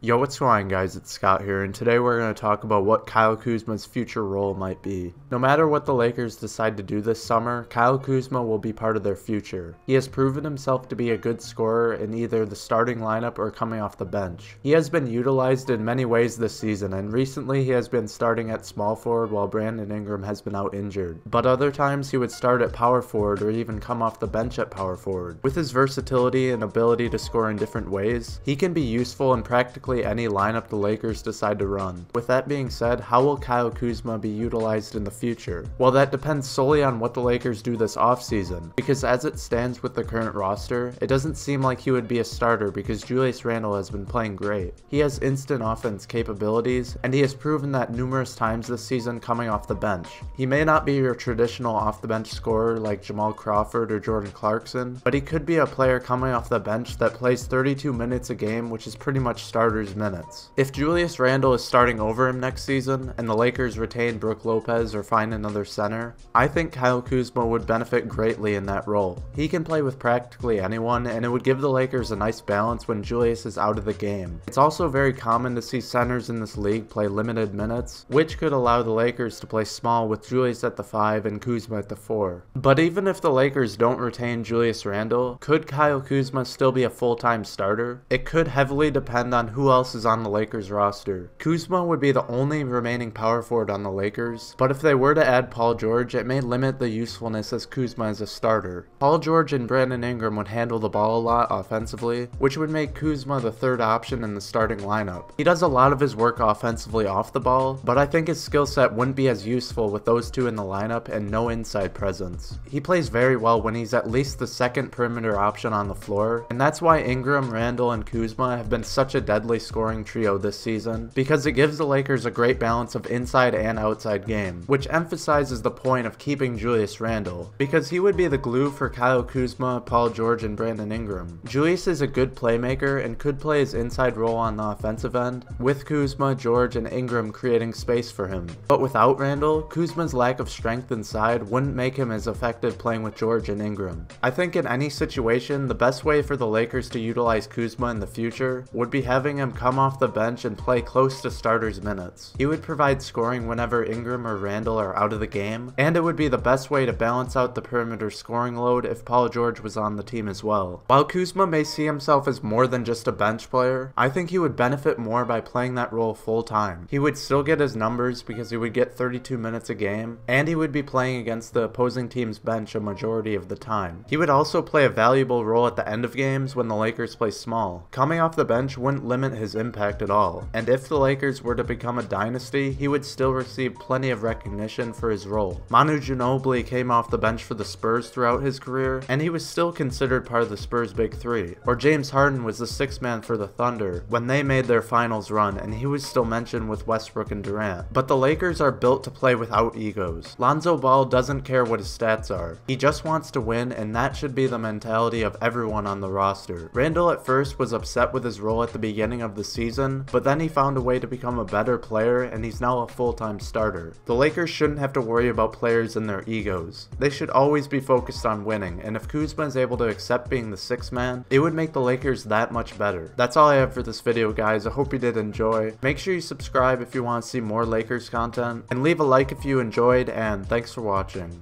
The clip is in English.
Yo, what's going on, guys? It's Scott here, and today we're going to talk about what Kyle Kuzma's future role might be. No matter what the Lakers decide to do this summer, Kyle Kuzma will be part of their future. He has proven himself to be a good scorer in either the starting lineup or coming off the bench. He has been utilized in many ways this season, and recently he has been starting at small forward while Brandon Ingram has been out injured. But other times he would start at power forward or even come off the bench at power forward. With his versatility and ability to score in different ways, he can be useful in practically any lineup the Lakers decide to run. With that being said, how will Kyle Kuzma be utilized in the future? Well, that depends solely on what the Lakers do this offseason, because as it stands with the current roster, it doesn't seem like he would be a starter because Julius Randle has been playing great. He has instant offense capabilities, and he has proven that numerous times this season coming off the bench. He may not be your traditional off-the-bench scorer like Jamal Crawford or Jordan Clarkson, but he could be a player coming off the bench that plays 32 minutes a game, which is pretty much starters minutes. If Julius Randle is starting over him next season and the Lakers retain Brook Lopez or find another center, I think Kyle Kuzma would benefit greatly in that role. He can play with practically anyone, and it would give the Lakers a nice balance when Julius is out of the game. It's also very common to see centers in this league play limited minutes, which could allow the Lakers to play small with Julius at the 5 and Kuzma at the 4. But even if the Lakers don't retain Julius Randle, could Kyle Kuzma still be a full-time starter? It could heavily depend on who else is on the Lakers roster. Kuzma would be the only remaining power forward on the Lakers, but if they were to add Paul George, it may limit the usefulness as Kuzma as a starter. Paul George and Brandon Ingram would handle the ball a lot offensively, which would make Kuzma the third option in the starting lineup. He does a lot of his work offensively off the ball, but I think his skill set wouldn't be as useful with those two in the lineup and no inside presence. He plays very well when he's at least the second perimeter option on the floor, and that's why Ingram, Randle, and Kuzma have been such a deadly scoring trio this season, because it gives the Lakers a great balance of inside and outside game, which emphasizes the point of keeping Julius Randle, because he would be the glue for Kyle Kuzma, Paul George, and Brandon Ingram. Julius is a good playmaker and could play his inside role on the offensive end, with Kuzma, George, and Ingram creating space for him. But without Randle, Kuzma's lack of strength inside wouldn't make him as effective playing with George and Ingram. I think in any situation, the best way for the Lakers to utilize Kuzma in the future would be having him come off the bench and play close to starters minutes. He would provide scoring whenever Ingram or Randle are out of the game, and it would be the best way to balance out the perimeter scoring load if Paul George was on the team as well. While Kuzma may see himself as more than just a bench player, I think he would benefit more by playing that role full time. He would still get his numbers because he would get 32 minutes a game, and he would be playing against the opposing team's bench a majority of the time. He would also play a valuable role at the end of games when the Lakers play small. Coming off the bench wouldn't limit his impact at all, and if the Lakers were to become a dynasty, he would still receive plenty of recognition for his role. Manu Ginobili came off the bench for the Spurs throughout his career, and he was still considered part of the Spurs' Big Three. Or James Harden was the sixth man for the Thunder when they made their finals run, and he was still mentioned with Westbrook and Durant. But the Lakers are built to play without egos. Lonzo Ball doesn't care what his stats are. He just wants to win, and that should be the mentality of everyone on the roster. Randle at first was upset with his role at the beginning of the season, but then he found a way to become a better player, and he's now a full-time starter. The Lakers shouldn't have to worry about players and their egos. They should always be focused on winning, and if Kuzma is able to accept being the sixth man, it would make the Lakers that much better. That's all I have for this video, guys. I hope you did enjoy. Make sure you subscribe if you want to see more Lakers content, and leave a like if you enjoyed, and thanks for watching.